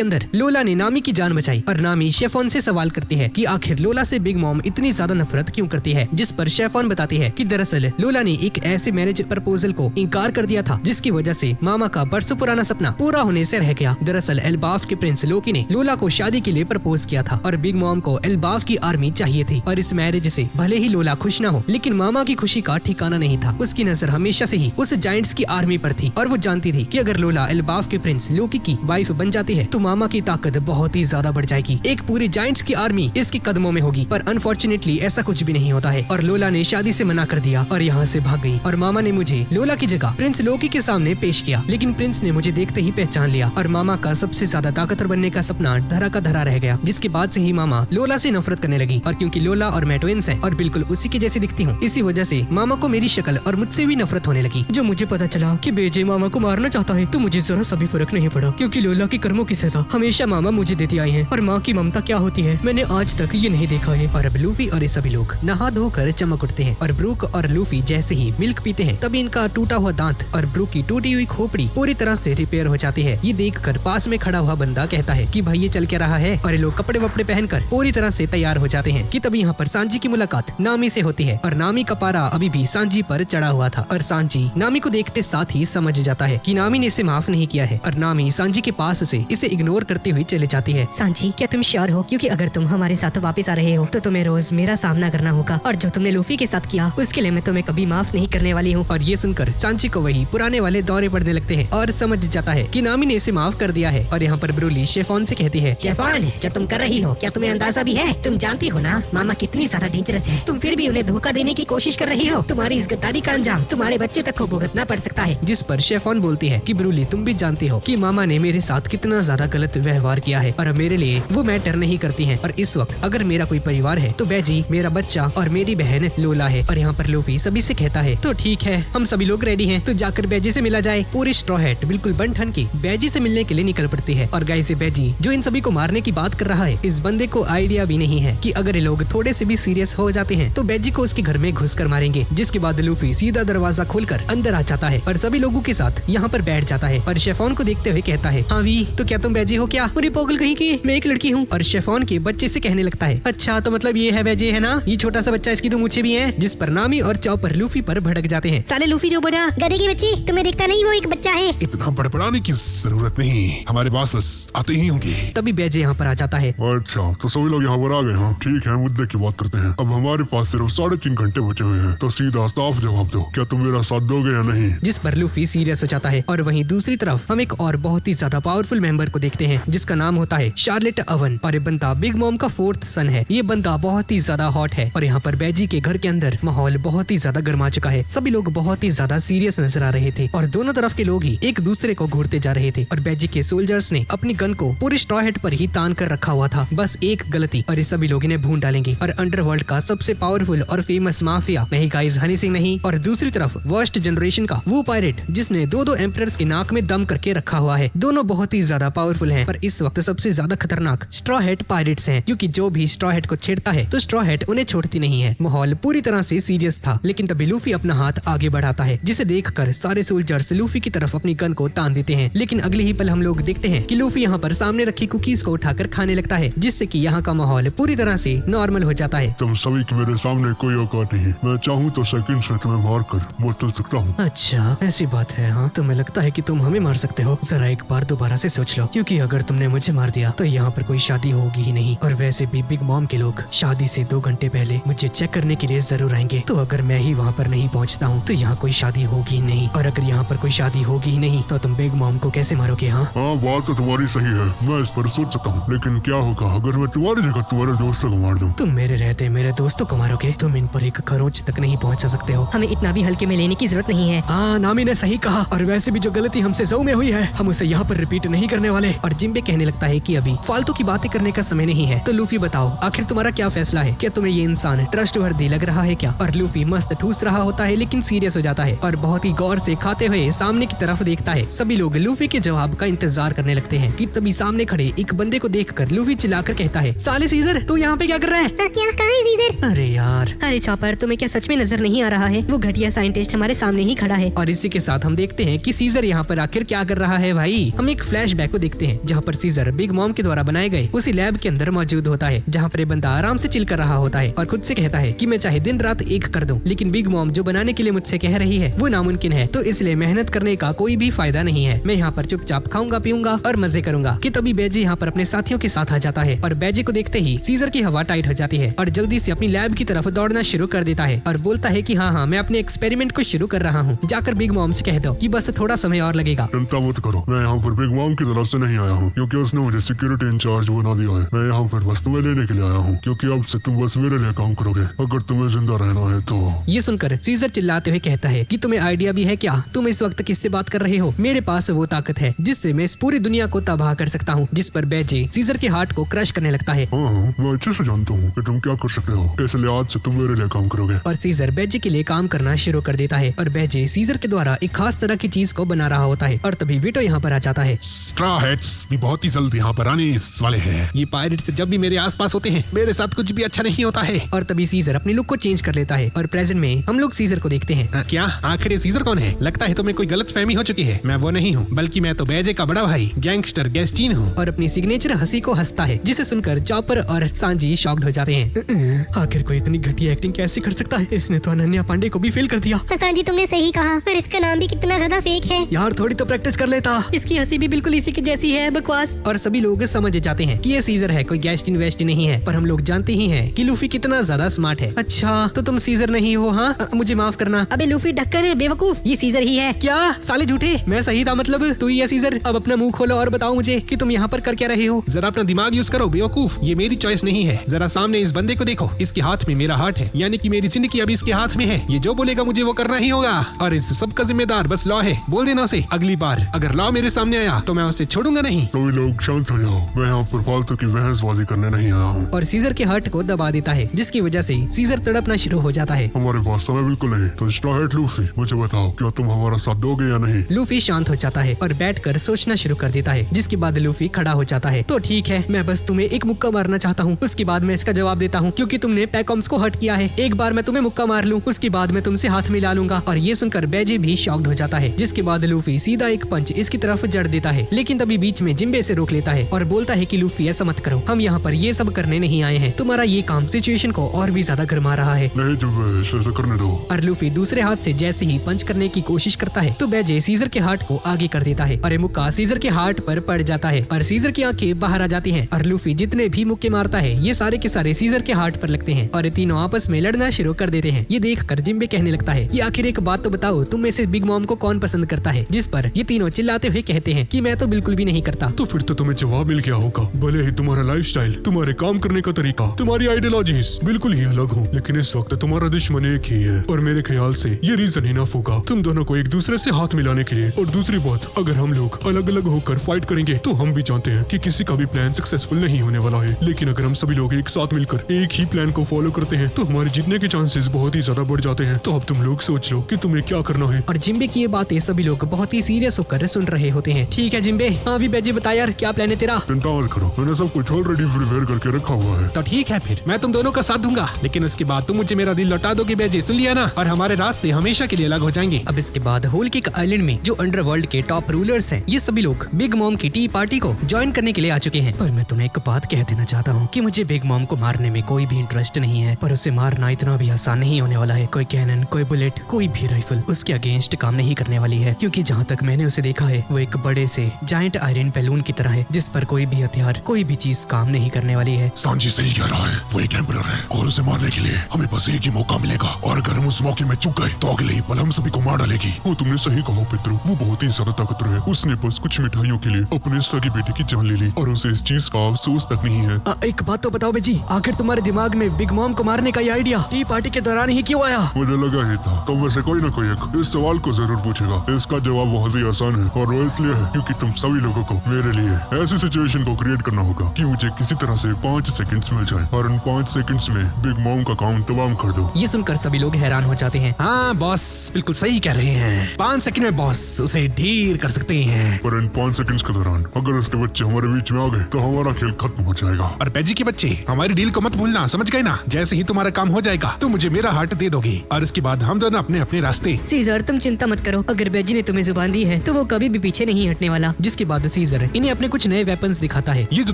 अंदर लोला ने नामी की जान बचाई। और नामी शेफॉन से सवाल करती है कि आखिर लोला से बिग मॉम इतनी ज्यादा नफरत क्यों करती है, जिस पर शेफॉन बताती है कि दरअसल लोला ने एक ऐसे मैरिज प्रपोजल को इनकार कर दिया था जिसकी वजह से मामा का बरसों पुराना सपना पूरा होने से रह गया। दरअसल एल्बाफ के प्रिंस लोकी ने लोला को शादी के लिए प्रपोज किया था और बिग मॉम को एल्बाफ की आर्मी चाहिए थी और इस मैरिज से भले ही लोला खुश न हो लेकिन मामा की खुशी का ठिकाना नहीं था। उसकी नजर हमेशा से ही उस जायंट्स की आर्मी पर थी और वो जानती थी कि अगर लोला एल्बाफ के प्रिंस लोकी की वाइफ बन जाती है तो मामा की ताकत बहुत ही ज्यादा बढ़ जाएगी, एक पूरी जायंट्स की आर्मी इसके कदमों में होगी। पर अनफॉर्चुनेटली ऐसा कुछ भी नहीं होता है और लोला ने शादी से मना कर दिया और यहाँ से भाग गई। और मामा ने मुझे लोला की जगह प्रिंस लोकी के सामने पेश किया, लेकिन प्रिंस ने मुझे देखते ही पहचान लिया और मामा का सबसे ज्यादा ताकतवर बनने का सपना धरा का धरा रह गया। जिसके बाद से ही मामा लोला से नफरत करने लगी और क्योंकि लोला और मैं ट्विंस हैं और बिल्कुल उसी की जैसी दिखती हूँ, इसी वजह से मामा को मेरी शक्ल और मुझसे भी नफरत होने लगी। जो मुझे पता चला कि बेजे मामा को मारना चाहता है तो मुझे जरा सा भी फर्क नहीं पड़ा, क्योंकि लोला की कर्मों की सजा हमेशा मामा मुझे देती आई है और माँ की ममता क्या होती है मैंने आज तक ये नहीं देखा है। और अब लूफी और ये सभी लोग नहा धोकर चमक उठते हैं और ब्रूक और लूफी जैसे ही मिल्क पीते हैं तभी इनका टूटा हुआ दांत और ब्रूक की टूटी हुई खोपड़ी पूरी तरह से रिपेयर हो जाती है। ये देखकर पास में खड़ा हुआ बंदा कहता है कि भाई ये चल क्या रहा है, और ये लोग कपड़े वपड़े पहनकर पूरी तरह से तैयार हो जाते हैं कि तभी यहाँ पर सांजी की मुलाकात नामी से होती है और नामी का पारा अभी भी सांजी पर चढ़ा हुआ था और सांजी नामी को देखते साथ ही समझ जाता है कि नामी ने इसे माफ नहीं किया है और नामी सांजी के पास से इसे इग्नोर करते हुए चले जाती है। सांजी, क्या तुम श्योर हो? क्योंकि अगर तुम हमारे साथ वापस आ रहे हो तो तुम्हें रोज मेरा सामना करना होगा और जो तुमने लूफी के साथ किया उसके लिए मैं तुम्हें कभी माफ नहीं करने वाली हूँ। और ये सुनकर सांजी को वही पुराने वाले दौरे पड़ने लगते हैं और समझ जाता है कि नामी ने इसे माफ कर दिया है। और यहाँ पर ब्रूली शेफॉन से कहती है, शेफॉन, जो तुम कर रही हो क्या तुम्हें अंदाजा सा भी है। तुम जानती हो ना मामा कितनी ज्यादा डेंजरस है, तुम फिर भी उन्हें धोखा देने की कोशिश कर रही हो। तुम्हारी इस गद्दारी का अंजाम तुम्हारे बच्चे तक को भुगतना पड़ सकता है। जिस पर शेफॉन बोलती है कि ब्रूली तुम भी जानती हो कि मामा ने मेरे साथ कितना ज्यादा गलत व्यवहार किया है और अब मेरे लिए वो मैटर नहीं करती है। और इस वक्त अगर मेरा कोई परिवार है तो बैजी, मेरा बच्चा और मेरी बहन लोला है। और यहाँ पर लूफी सभी से कहता है तो ठीक है, हम सभी लोग रेडी हैं, तो जाकर बैजी से मिला जाए। पूरी स्ट्रॉ हैट बिल्कुल बन ठन की बैजी से मिलने के लिए निकल पड़ती है। और गाइस, बैजी जो इन सभी को मारने की बात कर रहा है, इस बंदे को आइडिया भी नहीं है कि अगर ये लोग थोड़े से भी सीरियस हो जाते हैं तो बैजी को उसके घर में घुस कर मारेंगे। जिसके बाद लूफी सीधा दरवाजा खोलकर अंदर आ जाता है और सभी लोगों के साथ यहाँ पर बैठ जाता है। और शेफॉन को देखते हुए कहता है, हाँ वी, तो क्या तुम बैजी हो क्या? पूरी पोगल कहीं की, मैं एक लड़की हूँ। और शेफॉन के बच्चे से कहने लगता है, अच्छा तो मतलब ये है बैजी है ना, ये छोटा सा बच्चा, इसकी तो मूछें भी हैं। जिस पर नामी और चॉपर लूफी पर भड़क जाते हैं। साले लूफी जो बोला, गधे की बच्ची, तुम्हें दिखता नहीं वो एक बच्चा है। इतना बड़बड़ाने की जरूरत नहीं, हमारे पास बस आते ही होंगे। तभी बैजे यहाँ पर आ जाता है। अच्छा तो सभी लोग यहाँ पर आ गए। हाँ ठीक है, मुद्दे की बात करते हैं। अब हमारे पास सिर्फ 3.5 घंटे बचे हुए हैं, तो सीधा साफ जवाब दो, क्या तुम मेरा साथ दोगे या नहीं? जिस पर लूफी सीरियस हो जाता है। और वहीं दूसरी तरफ हम एक और बहुत ही ज्यादा पावरफुल मेंबर को देखते हैं जिसका नाम होता है शार्लेट अवन। और ये बंदा बिग मॉम का 4th सन है। ये बंदा बहुत ही ज्यादा हॉट है। और यहाँ पर बैजी के घर के अंदर माहौल बहुत ही ज्यादा गर्मा चुका है। सभी लोग बहुत ही ज्यादा सीरियस नजर आ रहे थे और दोनों तरफ के लोग ही एक दूसरे को घूरते जा रहे थे। और बैजी के सोल्जर्स ने अपनी गन को पूरी स्ट्रॉ हैट पर ही तान कर रखा हुआ था। बस एक गलती और ये सभी लोग इन्हें भून डालेंगे। और अंडरवर्ल्ड का सबसे पावरफुल और फेमस माफिया नहीं गाइस, हनी सिंह नहीं, और दूसरी तरफ वर्स्ट जनरेशन का वो पायरेट जिसने 2 एम्परर्स के नाक में दम करके रखा हुआ है। दोनों बहुत ही ज्यादा पावरफुल हैं, पर इस वक्त सबसे ज्यादा खतरनाक स्ट्रॉ हैट पायरेट्स हैं, क्योंकि जो भी स्ट्रॉ हैट को छेड़ता है तो स्ट्रॉ हैट उन्हें छोड़ती नहीं है। माहौल पूरी तरह से सीरियस था, लेकिन तभी लूफी अपना हाथ आगे बढ़ाता है, जिसे देखकर सारे सोल्जर्स लूफी की तरफ अपनी गन को तान देते हैं। लेकिन अगले ही पल हम लोग देखते हैं कि लूफी यहाँ पर सामने रखी कुकीज को उठाकर खाने लगता है, जिससे कि यहाँ का माहौल पूरी तरह से नॉर्मल हो जाता है। तुम सभी की मेरे सामने कोई औकात नहीं, मैं चाहूँ तो सेकंड्स में तुम्हें मार कर बदल सकता हूँ। अच्छा ऐसी बात है, हाँ तुम्हें लगता है कि तुम हमें मार सकते हो? जरा एक बार दोबारा से सोच लो, क्योंकि अगर तुमने मुझे मार दिया तो यहाँ पर कोई शादी होगी ही नहीं। और वैसे भी बिग मॉम के लोग शादी से 2 घंटे पहले मुझे चेक करने के लिए जरूर आएंगे, तो अगर मैं ही वहाँ पर नहीं पहुँचता हूँ तो यहाँ कोई शादी होगी ही नहीं। और अगर यहाँ पर कोई शादी होगी ही नहीं तो तुम बिग मॉम को कैसे मारोगे? हाँ बात तो तुम्हारी सही है, मैं इस पर सोच सकता हूँ, लेकिन क्या होगा अगर मैं तुम्हारी जगह तुम्हारे दोस्तों को मार दूं? तुम मेरे रहते मेरे दोस्तों को मारोगे? तुम इन पर एक खरोंच तक नहीं पहुँचा सकते हो। हमें इतना भी हल्के में लेने की जरूरत नहीं है। हाँ नामी ने सही कहा, और वैसे भी जो गलती हमसे ज़ऊ में हुई है हम उसे यहाँ पर रिपीट नहीं करने वाले। और जिम्बे कहने लगता है कि अभी फालतू की बातें करने का समय नहीं है। तो लूफी बताओ, आखिर तुम्हारा क्या फैसला है? क्या तुम्हें ये इंसान ट्रस्टवर्दी लग रहा है क्या? और लूफी मस्त ठूस रहा होता है, लेकिन सीरियस हो जाता है और बहुत ही गौर से खाते हुए सामने की तरफ देखता है। सभी लोग लूफी के जवाब का इंतजार करने लगते हैं कि तभी सामने खड़े एक बंदे को देखकर लूफी चिल्लाकर कहता है, साले सीजर तू यहाँ पे क्या कर रहा है? क्या कहाँ है सीजर? अरे यार, अरे चॉपर, तुम्हें क्या सच में नजर नहीं आ रहा है? वो घटिया साइंटिस्ट हमारे सामने ही खड़ा है। और इसी के साथ हम देखते हैं कि सीजर यहाँ पर आखिर क्या कर रहा है। भाई हम एक फ्लैशबैक को देखते हैं जहाँ पर सीजर बिग मॉम के द्वारा बनाए गए उसी लैब के अंदर मौजूद होता है, जहाँ पर ये बंदा आराम से चिल कर रहा होता है और खुद से कहता है कि मैं चाहे दिन रात एक कर दूं, लेकिन बिग मॉम जो बनाने के लिए मुझसे कह रही है वो नामुमकिन है, तो इसलिए मेहनत करने का कोई भी फायदा नहीं है। मैं यहाँ पर चुपचाप खाऊंगा पीऊंगा और मजे करूंगा। कि तभी बैजी यहाँ पर अपने साथियों के साथ आ जाता है और बैजी को देखते ही सीजर की हवा टाइट हो जाती है और जल्दी से अपनी लैब की तरफ दौड़ना शुरू कर देता है और बोलता है कि हाँ मैं अपने एक्सपेरिमेंट को शुरू कर रहा हूँ, जाकर बिग मॉम से कह दो कि बस थोड़ा समय और लगेगा। चिंता मत करो, मैं यहाँ पर बिग मॉम की तरफ से नहीं आया हूँ, क्योंकि उसने मुझे सिक्योरिटी इंचार्ज बना दिया है। मैं यहाँ पर बस तुम्हें लेने के लिए आया हूँ, क्योंकि अब से तुम बस मेरे लिए काम करोगे अगर तुम्हें जिंदा रहना है तो। ये सुनकर सीजर चिल्लाते हुए कहता है कि तुम्हें आइडिया भी है क्या? तुम इस वक्त किससे बात कर रहे हो? मेरे पास वो ताकत है जिससे मैं इस पूरी दुनिया को तबाह कर सकता हूँ। जिस पर बैजे सीजर के हार्ट को क्रश करने लगता है। हाँ मैं अच्छे से जानता हूँ कि तुम क्या कर सकते हो, इसलिए आज से तुम मेरे लिए काम करोगे। और सीजर बैजे के लिए काम करना शुरू कर देता है और बैजे सीजर के द्वारा एक खास तरह की चीज को बना रहा होता है। और तभी विटो यहाँ पर आ जाता है। स्ट्रॉ हैट्स भी बहुत ही जल्द यहाँ पर आने वाले हैं। ये पायरेट्स जब भी मेरे आसपास होते हैं मेरे साथ कुछ भी अच्छा नहीं होता है। और तभी सीजर अपनी लुक को चेंज कर लेता है और प्रेजेंट में हम लोग सीजर को देखते हैं। क्या आखिर ये सीजर कौन है? लगता है तुम्हें कोई गलत फहमी हो चुकी है। मैं वो नहीं हूँ, बल्कि मैं तो बैजे का बड़ा भाई गैंगस्टर गैस्टीन हूँ। और अपनी सिग्नेचर हंसी को हंसता है, जिसे सुनकर चॉपर और सांजी शॉक्ड हो जाते हैं। आखिर कोई इतनी घटिया एक्टिंग कैसे कर सकता है? इसने तो अनन्या पांडे को भी फेल कर दिया। हसन जी तुमने सही कहा, पर इसका नाम भी कितना ज्यादा फेक है। यार थोड़ी तो प्रैक्टिस कर लेता। इसकी हंसी भी बिल्कुल इसी की जैसी है, बकवास। और सभी लोग समझ जाते हैं कि ये सीजर है, कोई गैस्टीन वेस्टीन नहीं है। पर हम लोग जानते ही हैं कि लूफी कितना ज्यादा स्मार्ट है। अच्छा तो तुम सीजर नहीं हो? हाँ मुझे माफ करना। अबे लूफी ढक्कर बेवकूफ, ये सीजर ही है। क्या साले झूठे? मैं सही था, मतलब तू ही है सीजर। अब अपना मुंह खोलो और बताओ मुझे कि तुम यहाँ पर कर क्या रहे हो। जरा अपना दिमाग यूज करो बेवकूफ। सिर्फ ये मेरी चॉइस नहीं है। जरा सामने इस बंदे को देखो, इसके हाथ में मेरा हार्ट है, यानी कि मेरी जिंदगी अभी इसके हाथ में है। ये जो बोलेगा मुझे वो करना ही होगा और इस सब का जिम्मेदार बस लॉ है। बोल देना उसे अगली बार अगर लॉ मेरे सामने आया तो मैं उसे छोड़ूंगा नहीं। सभी लोग शांत हो जाओ, मैं यहाँ पर फालतू की बहसबाजी करने नहीं आया हूँ। और सीजर के हार्ट को दबा देता है, जिसकी वजह से सीजर तड़पना शुरू हो जाता है। हमारे पास समय बिल्कुल नहीं, तो स्ट्रॉ हेड लूफी, मुझे बताओ क्या तुम हमारा साथ दोगे या नहीं? लूफी शांत हो जाता है और बैठकर सोचना शुरू कर देता है, जिसके बाद लूफी खड़ा हो जाता है। तो ठीक है, मैं बस तुम्हें एक मुक्का मारना चाहता हूँ, उसके बाद मैं इसका जवाब देता हूँ, क्योंकि तुमने पैकॉम्स को हर्ट किया है। एक बार मैं तुम्हें मुक्का मार लूँ, उसके बाद मैं तुमसे हाथ मिला लूंगा। और ये सुनकर बैजे भी शॉक्ड हो जाता है, जिसके बाद लूफी सीधा एक पंच इसकी तरफ जड़ देता है। लेकिन तभी बीच में जिम्बे से रोक लेता है और बोलता है कि लूफी ऐसा मत करो, हम यहाँ पर ये सब करने नहीं आए हैं। तुम्हारा ये काम सिचुएशन को और भी ज्यादा गरमा रहा है। नहीं जब ऐसा करने दो। और लूफी दूसरे हाथ से जैसे ही पंच करने की कोशिश करता है तो बैजे सीजर के हार्ट को आगे कर देता है और ये मुक्का सीजर के हार्ट पर पड़ जाता है और सीजर की आंखें बाहर आ जाती हैं। और लूफी जितने भी मुक्के मारता है ये सारे के सारे सीजर के हार्ट पर लगते हैं और ये तीनों आपस में लड़ना शुरू कर देते हैं। ये देखकर जिम्बे कहने लगता है कि आखिर एक बात तो बताओ, तुम में से बिग मॉम को कौन पसंद करता है? जिस पर ये तीनों चिल्लाते हुए कहते हैं कि मैं तो बिल्कुल भी नहीं करता। तो फिर तो तुम्हें जवाब मिल गया होगा। भले ही तुम्हारा लाइफस्टाइल, तुम्हारे काम करने का तरीका, तुम्हारी आइडियोलॉजीज बिल्कुल ही अलग हो, लेकिन इस वक्त तुम्हारा दुश्मन एक ही है। और मेरे ख्याल से ये रीजन इनफ होगा तुम दोनों को एक दूसरे से हाथ मिलाने के लिए। और दूसरी बात, अगर हम लोग अलग अलग होकर फाइट करेंगे तो हम भी जानते हैं कि किसी का भी प्लान सक्सेसफुल नहीं होने वाला है। लेकिन अगर हम सभी लोग एक साथ मिलकर एक ही प्लान को फॉलो करते हैं तो हमारे जीतने के चांसेस बहुत ही ज्यादा बढ़ जाते हैं। तो अब तुम लोग सोच लो कि तुम्हें क्या करना है। और जिम्बे की ये बातें सभी लोग बहुत ही सीरियस होकर सुन रहे होते हैं। ठीक है जिम्बे, हाँ भी बैजे बता यार, क्या प्लान है तेरा? चिंता मत करो, मैंने सब कुछ ऑलरेडी प्रिपेयर करके रखा हुआ है। तो ठीक है, फिर मैं तुम दोनों का साथ दूंगा, लेकिन उसके बाद तुम मुझे मेरा दिल लौटा दोगे बैजे, सुन लिया ना? और हमारे रास्ते हमेशा के लिए अलग हो जाएंगे। अब इसके बाद होल केक आइलैंड में जो अंडरवर्ल्ड के टॉप रूलर्स हैं, ये सभी लोग बिग मॉम की टी पार्टी को ज्वाइन करने के लिए आ चुके हैं। पर मैं तुम्हें एक बात कह देना चाहता हूँ कि मुझे बिग मॉम को मारने में कोई भी इंटरेस्ट नहीं है, पर उसे मारना इतना भी आसान नहीं होने वाला है। कोई कैनन, कोई बुलेट, कोई भी राइफल उसके अगेंस्ट काम नहीं करने वाली है, क्योंकि जहाँ तक मैंने उसे देखा है वो एक बड़े से जायंट आयरन बैलून की तरह है, जिस पर कोई भी हथियार, कोई भी चीज काम नहीं करने वाली है। सांजी सही कह रहा है, वो एक एम्परर है और उसे मारने के लिए हमें बस एक ही मौका मिलेगा, और अगर हम उस मौके में चूक गए तो अगले ही पल हम सभी को मार डालेगी। वो तुमने सही कहा पितरू, वो बहुत ही ज्यादा ताकतवर है। उसने बस कुछ मिठाइयों के लिए अपने सगी बेटे की जान ले ली और उसे इस चीज का अफसोस तक नहीं है। एक बात तो बताओ बेजी, आखिर तुम्हारे दिमाग में बिग मॉम को मारने का ये आइडिया टी पार्टी के दौरान ही क्यों आया? मुझे लगा ही था तुम में से कोई ना कोई एक इस सवाल को जरूर पूछेगा। इसका जवाब बहुत ही आसान है और वो इसलिए है क्योंकि तुम सभी लोगों को मेरे लिए ऐसी सिचुएशन को क्रिएट करना होगा कि मुझे किसी तरह से 5 सेकंड्स मिल जाए और उन 5 सेकंड्स में बिग मॉम का काम तमाम कर दो। ये सुनकर सभी लोग हैरान हो जाते हैं। हाँ बॉस बिल्कुल सही कह रहे हैं, 5 सेकंड में बॉस उसे ढीर कर सकते हैं। पर इन 5 सेकंड्स के दौरान अगर उसके बच्चे हमारे बीच में आ गए तो हमारा खेल खत्म हो जाएगा। और बैजी के बच्चे, हमारी डील को मत भूलना, समझ गए ना? जैसे ही तुम्हारा काम हो जाएगा तो मुझे मेरा हार्ट दे दोगे और उसके बाद हम दोनों अपने अपने रास्ते। सीजर तुम चिंता मत करो, अगर बैजी ने तुम्हें जुबान दी है तो वो कभी भी पीछे नहीं हटने वाला। जिसके बाद सीजर इन्हें अपने कुछ नए वेपन्स दिखाता है। ये जो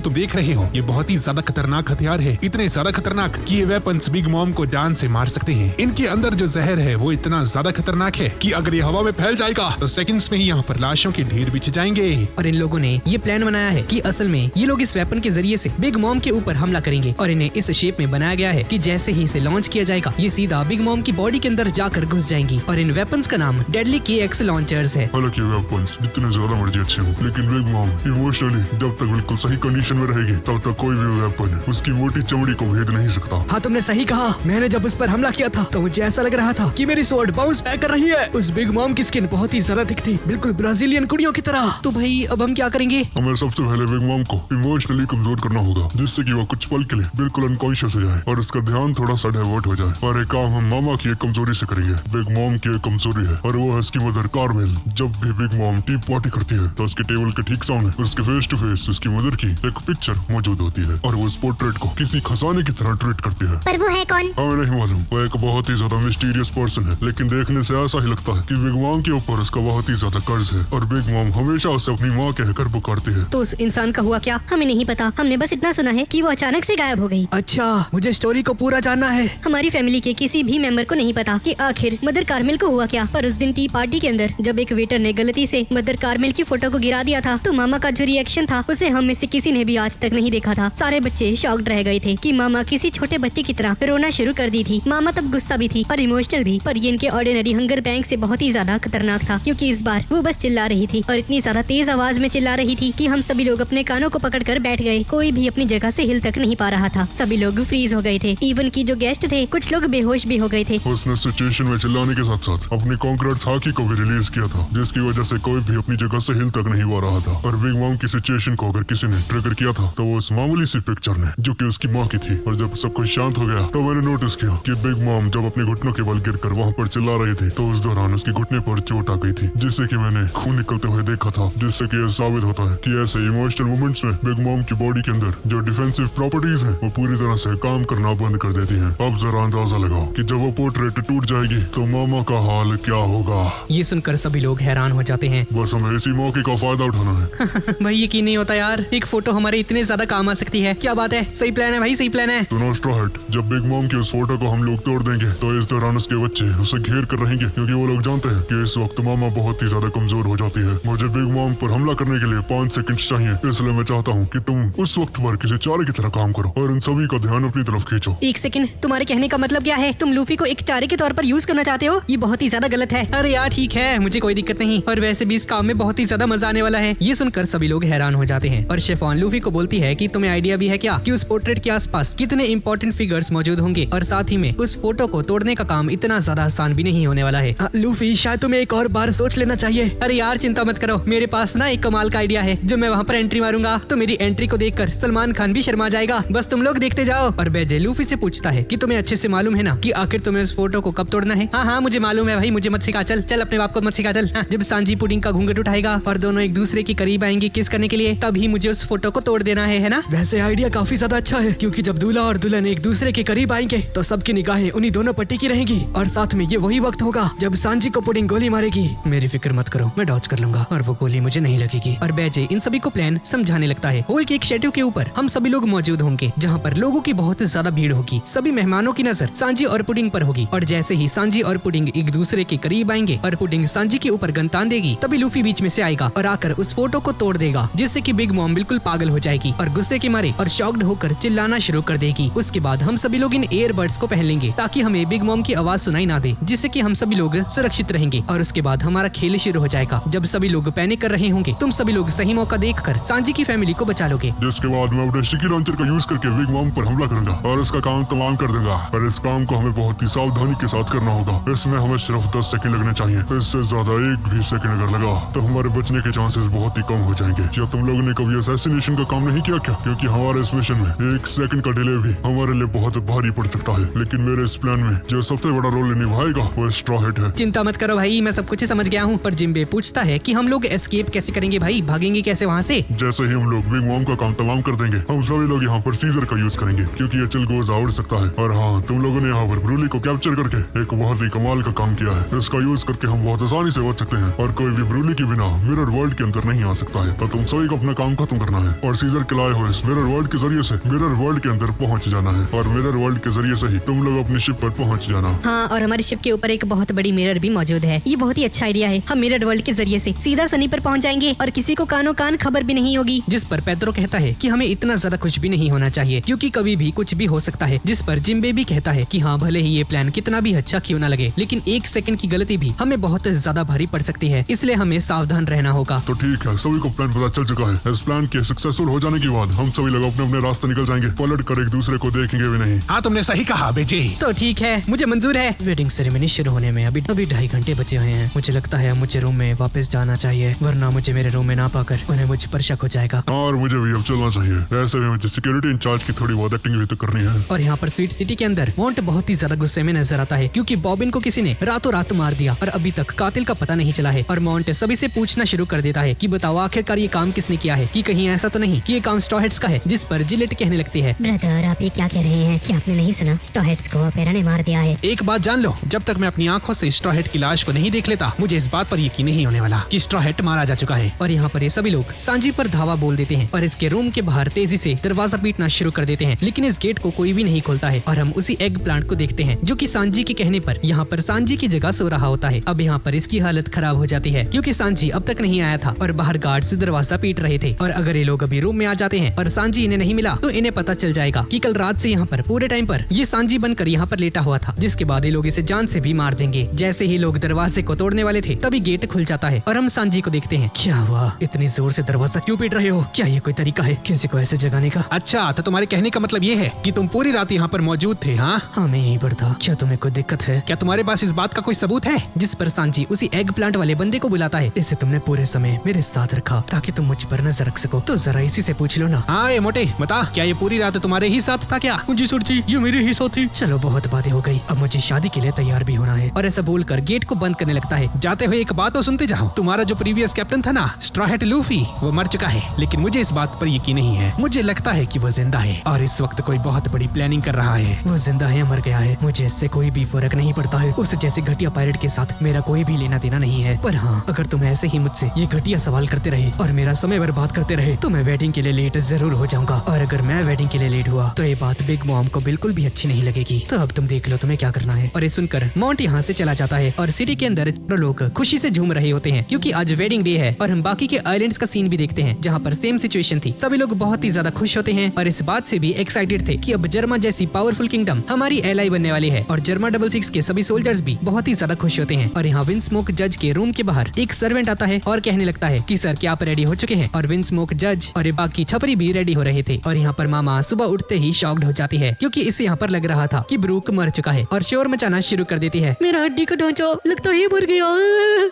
तुम देख रहे हो ये बहुत ही ज्यादा खतरनाक हथियार है, इतने ज्यादा खतरनाक कि ये वेपन्स बिग मॉम को जान से मार सकते हैं। इनके अंदर जो जहर है वो इतना ज्यादा खतरनाक है कि अगर ये हवा में फैल जाएगा तो सेकंड्स में ही यहाँ पर लाशों के ढेर बिछ जाएंगे। और इन लोगों ने ये प्लान बनाया है कि असल में ये लोग इस वेपन के जरिए से बिग मॉम के ऊपर हमला करेंगे और इन्हें इस शेप में बनाया गया है कि जैसे ही इसे लॉन्च किया जाएगा ये सीधा बिग मॉम की बॉडी के अंदर जाकर घुस जाएंगी। और इन वेपन्स का नाम डेडली KX लॉन्चर्स है। हालांकि वेपन्स जितने ज्यादा मर्जी अच्छे हो, लेकिन बिग मॉम इमोशनली जब तक बिल्कुल सही कंडीशन में रहेगी तब तक कोई भी वेपन उसकी मोटी चमड़ी को भेद नहीं सकता। हाँ तुमने सही कहा, मैंने जब उस पर हमला किया था तो मुझे ऐसा लग रहा था कि मेरी स्वॉर्ड बाउंस बैक कर रही है। उस बिग मॉम की स्किन बहुत ही ज्यादा थिक थी, बिल्कुल ब्राजीलियन कुड़ियों की तरह। तो भाई अब हम क्या करेंगे? हमें सबसे पहले बिग मॉम को इमोशनली कमजोर करना होगा, जिससे कि वो कुछ पल के लिए बिल्कुल अनकॉन्शियस हो जाए और उसका ध्यान थोड़ा सा डाइवर्ट हो जाए। और एक काम हम मामा की एक कमजोरी से करेंगे। बिग मॉम की एक कमजोरी है और वो है उसकी मदर कार्मेल। जब भी बिग मॉम टी पार्टी करती है तो उसके टेबल के ठीक सामने उसके फेस टू फेस उसकी मदर की एक पिक्चर मौजूद होती है और वो उस पोर्ट्रेट को किसी खजाने की तरह ट्रीट करती है। पर वो है कौन? हमें नहीं मालूम, वो एक बहुत ही ज्यादा मिस्टीरियस पर्सन है, लेकिन देखने से ऐसा ही लगता है कि बिग मॉम के ऊपर उसका बहुत ही ज्यादा कर्ज है और बिग मॉम हमेशा उसे अपनी माँ कहकर पुकारती है। तो उस इंसान का हुआ क्या? हमें नहीं पता, हमने बस इतना सुना है कि वो अचानक से गायब हो गई। अच्छा, मुझे स्टोरी को पूरा जानना है। हमारी फैमिली के किसी भी मेंबर को नहीं पता कि आखिर मदर कार्मेल को हुआ क्या। पर उस दिन टी पार्टी के अंदर जब एक वेटर ने गलती से मदर कार्मेल की फोटो को गिरा दिया था तो मामा का जो रिएक्शन था उसे हम में से किसी ने भी आज तक नहीं देखा था। सारे बच्चे शॉक्ड रह गए थे कि मामा किसी छोटे बच्चे की तरह रोना शुरू कर दी थी। मामा तब गुस्सा भी थी और इमोशनल भी, पर ये इनके ऑर्डिनरी हंगर बैंक से बहुत ही ज्यादा खतरनाक था, क्योंकि इस बार वो बस चिल्ला रही थी और इतनी ज्यादा तेज आवाज में चिल्ला रही थी कि हम सभी लोग अपने कानों को पकड़कर बैठ गए। कोई भी अपनी जगह से हिल तक नहीं पा रहा था। सभी लोग फ्रीज हो गए थे। इवन की जो गेस्ट थे कुछ लोग बेहोश भी हो गए थे। उसने सिचुएशन में चिल्लाने के साथ साथ अपनी कॉन्करेंट हाकी को भी रिलीज किया था, जिसकी वजह से कोई भी अपनी जगह से हिल तक नहीं हुआ रहा था। और बिग मॉम की सिचुएशन को अगर किसी ने ट्रिगर किया था तो वो उस मामूली सी पिक्चर ने, जो कि उसकी माँ की थी। और जब सब कुछ शांत हो गया तो मैंने नोटिस किया कि बिग मॉम जब अपने घुटनों के बल गिरकर वहाँ पर चिल्ला रही थी तो उस दौरान उसके घुटने पर चोट आ गई थी, जिससे कि मैंने खून निकलते हुए देखा था। जिससे कि यह साबित होता है कि ऐसे इमोशनल मोमेंट्स में बिग मॉम की बॉडी के अंदर जो डिफेंसिव प्रॉपर्टीज हैं वो पूरी तरह से काम करना बंद कर देती हैं। अब जरा अंदाजा लगाओ कि जब वो पोर्ट्रेट टूट जाएगी तो मामा का हाल क्या होगा। ये सुनकर सभी लोग हैरान हो जाते हैं। बस हमें इसी मौके का फायदा उठाना है। भाई यकीन नहीं होता यार, एक फोटो हमारे इतने ज्यादा काम आ सकती है। क्या बात है, सही प्लान है भाई, सही प्लान है। सुनो स्ट्रॉ हैट, जब बिग मॉम की उस फोटो को हम लोग तोड़ देंगे तो इस दौरान उसके बच्चे उसे घेर कर रहेंगे, क्योंकि वो लोग जानते हैं कि इस वक्त मामा बहुत ही ज्यादा कमजोर हो जाती है। मुझे बिग मॉम पर हमला करने के लिए 5 सेकंड चाहिए, इसलिए मैं चाहता हूँ कि तुम उस वक्त पर किसी चारे की तरह काम करो और उन सभी का ध्यान अपनी तरफ खींचो। 1 सेकंड, तुम्हारे कहने का मतलब क्या है? तुम लूफी को एक चारे के तौर पर यूज करना चाहते हो? ये बहुत ही ज्यादा गलत है। अरे यार ठीक है, मुझे कोई दिक्कत नहीं, और वैसे भी इस काम में बहुत ही ज्यादा मजा आने वाला है। ये सुनकर सभी लोग हैरान हो जाते हैं और शेफॉन लूफी को बोलती है कि तुम्हें आइडिया भी है क्या कि उस पोर्ट्रेट के आसपास कितने इंपॉर्टेंट फिगर्स मौजूद होंगे, और साथ ही में उस फोटो को तोड़ने का काम इतना ज्यादा आसान भी नहीं होने वाला है। लूफी शायद तुम्हें एक और बार सोच लेना चाहिए। अरे यार चिंता मत करो, मेरे पास ना एक कमाल का आइडिया है। जब मैं वहाँ पर एंट्री मारूंगा तो मेरी एंट्री को देखकर सलमान खान भी शर्मा जाएगा। बस तुम लोग देखते जाओ। और बेजे लूफी से पूछता है कि तुम्हें अच्छे से मालूम है ना कि आखिर तुम्हें उस फोटो को कब तोड़ना है? हाँ हाँ मुझे मालूम है भाई, मुझे मत सिखा, चल चल अपने बाप को मत सिखा, चल। जब सांजी पुडिंग का घूंघट उठाएगा और दोनों एक दूसरे के करीब आएंगे किस करने के लिए, तभी मुझे उस फोटो को तोड़ देना है ना? वैसे आइडिया काफी ज्यादा अच्छा है, क्योंकि जब दूल्हा और दुल्हन एक दूसरे के करीब आएंगे तो सबकी निगाहें उन्हीं दोनों पर टिकी रहेंगी, और साथ में ये वही वक्त होगा जब सांजी को पुडिंग गोली मारेगी। मेरी फिक्र मत करो, मैं डॉज कर लूंगा और वो गोली मुझे नहीं लगेगी। और बेजे इन सभी को प्लान समझाने लगता है। हॉल के एक शेड्यू के ऊपर हम सभी लोग मौजूद होंगे, जहाँ पर लोगों की बहुत ज्यादा भीड़ होगी। सभी मेहमानों की नजर सांजी और पुडिंग पर होगी, और जैसे ही सांजी और पुडिंग एक दूसरे के करीब आएंगे और पुडिंग सांजी के ऊपर गन तान देगी, तभी लूफी बीच में से आएगा और आकर उस फोटो को तोड़ देगा, जिससे कि बिग मॉम बिल्कुल पागल हो जाएगी और गुस्से के मारे और शॉक्ड होकर चिल्लाना शुरू कर देगी। उसके बाद हम सभी लोग इन ईयरबड्स को पहन लेंगे ताकि हमें बिग मॉम की आवाज सुनाई ना दे, जिससे कि हम सभी लोग सुरक्षित रहेंगे। और उसके बाद हमारा खेल शुरू हो जाएगा। जब सभी लोग पैनिक कर रहे होंगे तुम सभी लोग सही मौका देखकर सांजी की फैमिली को बचा लोगे। जिसके बाद मैं अपने स्टिकी लॉन्चर का यूज करके बिग मॉम पर हमला करूंगा और इसका काम तमाम कर दूंगा। पर इस काम को हमें बहुत ही सावधानी के साथ करना होगा। इसमें हमें सिर्फ 10 सेकंड लगने चाहिए। इससे ज्यादा एक भी सेकंड अगर लगा तो हमारे बचने के चांसेस बहुत ही कम हो जाएंगे। क्या तुम लोगों ने कभी असैसिनेशन का काम नहीं किया क्या? क्योंकि हमारे इस मिशन में 1 सेकंड का डिले भी हमारे लिए बहुत भारी पड़ सकता है। लेकिन मेरे इस प्लान में जो सबसे बड़ा रोल निभाएगा वो स्ट्रॉ हैट है। चिंता मत करो भाई, मैं सब कुछ समझ गया हूँ। पर जिम्बे पूछता है कि हम लोग एस्केप कैसे करेंगे भाई, भागेंगे कैसे वहाँ से? जैसे ही हम लोग बिग मॉम का काम तमाम कर देंगे हम सभी लोग यहाँ पर सीजर का यूज करेंगे, क्योंकि ये चिलगोज़ा उड़ सकता है। और हाँ, तुम लोगों ने यहाँ पर ब्रूली को कैप्चर करके एक बहुत ही कमाल का काम किया है। इसका यूज करके हम बहुत आसानी से बच सकते हैं और कोई भी ब्रूली के बिना मिरर वर्ल्ड के अंदर नहीं आ सकता है। तो तुम सभी को अपना काम खत्म करना है और सीजर के लाए हुए इस मिरर वर्ल्ड के जरिए से मिरर वर्ल्ड के अंदर पहुँच जाना है, और मिरर वर्ल्ड के जरिए से ही तुम लोग अपनी शिप पर पहुँच जाना। हाँ, और हमारी शिप के ऊपर एक बहुत बड़ी मिरर भी मौजूद है। ये बहुत ही अच्छा आइडिया है। हम मिरर वर्ल्ड के जरिए से सीधा सनी पर पहुंच जाएंगे और किसी को कानो कान खबर भी नहीं होगी। जिस पर पेड्रो कहता है कि हमें इतना ज्यादा कुछ भी नहीं होना चाहिए, क्योंकि कभी भी कुछ भी हो सकता है। जिस पर जिम्बे भी कहता है कि हाँ, भले ही ये प्लान कितना भी अच्छा क्यों ना लगे, लेकिन 1 सेकंड की गलती भी हमें बहुत ज्यादा भारी पड़ सकती है, इसलिए हमें सावधान रहना होगा। तो ठीक है, सभी को प्लान पता चल चुका है। इस प्लान के सक्सेसफुल हो जाने के बाद हम सभी लोग अपने अपने रास्ते निकल जाएंगे, पलट कर एक दूसरे को देखेंगे भी नहीं। हाँ तुमने सही कहा बेजे। तो ठीक है, मुझे मंजूर है। वेडिंग सेरेमनी शुरू होने में अभी 2.5 घंटे बचे हुए हैं। मुझे लगता है मुझे रूम में वापस जाना चाहिए, वरना मुझे मेरे रूम में ना पाकर उन्हें मुझ पर शक हो जाएगा। और मुझे भी अब चलना चाहिए। वैसे भी मुझे सिक्योरिटी इंचार्ज की थोड़ी बहुत एक्टिंग भी तो करनी है। और यहाँ पर स्वीट सिटी के अंदर मॉन्ट बहुत ही ज्यादा गुस्से में नजर आता है, क्योंकि बॉबिन को किसी ने रातों रात मार दिया और अभी तक कातिल का पता नहीं चला है। और मॉन्ट सभी से पूछना शुरू कर देता है कि बताओ आखिरकार ये काम किसने किया है, कि कहीं ऐसा तो नहीं कि ये काम स्ट्रॉ हैट्स का है। जिस पर जिलेट कहने लगती है, ब्रदर आप ये क्या कह रहे हैं कि आपने नहीं सुना? स्ट्रॉ हैट्स को पेरा ने मार दिया है। एक बात जान लो, जब तक मैं अपनी आंखों से स्ट्रॉ हैट की लाश को नहीं देख लेता मुझे इस बात पर यकीन नहीं होने वाला कि स्ट्रॉ हैट मारा जा चुका है। और यहाँ पर ये सभी लोग सांजी पर धावा बोल देते हैं और इसके रूम के बाहर तेजी से दरवाजा पीटना शुरू कर देते हैं, लेकिन इस गेट को कोई भी नहीं खोलता है। और हम उसी एग प्लांट को देखते हैं जो कि सांजी के कहने पर यहाँ पर सांजी की जगह सो रहा होता है। अब यहाँ पर इसकी हालत खराब हो जाती है, क्योंकि सांजी अब तक नहीं आया था और बाहर गार्ड से दरवाजा पीट रहे थे। और अगर ये लोग अभी रूम में आ जाते हैं और सांजी इन्हें नहीं मिला तो इन्हें पता चल जाएगा कि कल रात से यहाँ पर पूरे टाइम पर ये सांजी बनकर यहाँ पर लेटा हुआ था, जिसके बाद ये लोग इसे जान से भी मार देंगे। जैसे ही लोग दरवाजे को तोड़ने वाले थे तभी गेट खुल जाता है और हम सांजी को देखते हैं। क्या हुआ, इतनी जोर से दरवाजा क्यों पीट रहे हो? क्या ये कोई तरीका है किसी को ऐसे जगाने का। अच्छा, तो तुम्हारे कहने का मतलब ये है कि तुम पूरी रात यहाँ पर मौजूद थे? हाँ, मैं यहीं पर था। क्या तुम्हें कोई दिक्कत है? क्या तुम्हारे पास इस बात का कोई सबूत है? जिस पर सांची उसी एग प्लांट वाले बंदे को बुलाता है, इसे तुमने पूरे समय मेरे साथ रखा ताकि तुम मुझ पर नजर रख सको, तो जरा इसी से पूछ लो ना। हाँ, ये मोटे बता, क्या ये पूरी रात तुम्हारे ही साथ था क्या? जी सर जी, ये मेरे ही साथ थी। चलो बहुत बातें हो गई, अब मुझे शादी के लिए तैयार भी होना है। और ऐसा बोलकर गेट को बंद करने लगता है। जाते हुए एक बात तो सुनते जाओ, तुम्हारा जो प्रीवियस कैप्टन था ना, स्ट्रॉ हैट लूफी, वो मर चुका है, लेकिन मुझे इस बात पर यकीन नहीं है। मुझे लगता है कि वो जिंदा है और इस वक्त कोई बहुत बड़ी प्लानिंग कर रहा है। वो जिंदा है या मर गया है, मुझे इससे कोई भी फर्क नहीं पड़ता है। उस जैसे घटिया पायलट के साथ मेरा कोई भी लेना देना नहीं है। पर हाँ, अगर तुम ऐसे ही मुझसे ये घटिया सवाल करते रहे और मेरा समय बर्बाद करते रहे तो मैं वेडिंग के लिए लेट जरूर हो जाऊंगा। और अगर मैं वेडिंग के लिए लेट हुआ तो ये बात बिग मॉम को बिल्कुल भी अच्छी नहीं लगेगी। तो अब तुम देख लो तुम्हें क्या करना है। और ये सुनकर माउंट यहाँ से चला जाता है और सिटी के अंदर लोग खुशी से झूम रहे होते हैं क्योंकि आज वेडिंग डे है। और हम बाकी के आइलैंड्स का सीन भी देखते हैं जहाँ पर सेम सिचुएशन थी। सभी लोग बहुत ही ज्यादा खुश होते हैं और इस बात से भी एक्साइटेड थे कि अब जर्मा जैसी पावरफुल किंगडम हमारी एलाई बनने वाली है। और जर्मा 66 के सभी सोल्जर्स भी बहुत ही ज्यादा खुश होते हैं। और यहाँ विंस्मोक जज के रूम के बाहर एक सर्वेंट आता है और कहने लगता है कि सर क्या आप रेडी हो चुके हैं। और विंस्मोक जज और ये बाकी छपरी भी रेडी हो रहे थे। और यहाँ पर मामा सुबह उठते ही शॉक्ड हो जाती है क्योंकि इसे यहाँ पर लग रहा था कि ब्रूक मर चुका है और शोर मचाना शुरू कर देती है। मेरा हड्डी का ढांचा लगता है मर गया।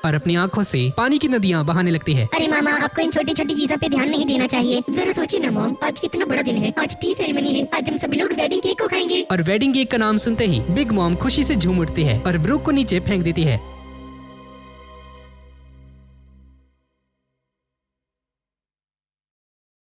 और अपनी आंखों से पानी की नदियाँ बहाने लगती है। अरे मामा, आपको इन छोटी छोटी चीजों पे ध्यान नहीं देना चाहिए। जरा सोचिए ना मॉम, आज कितना बड़ा दिन है। आज टी सेरेमनी है, आज हम सभी लोग वेडिंग केक को खाएंगे। और वेडिंग केक का नाम सुनते ही बिग मॉम खुशी से झूम उठती है और ब्रूक को नीचे फेंक देती है।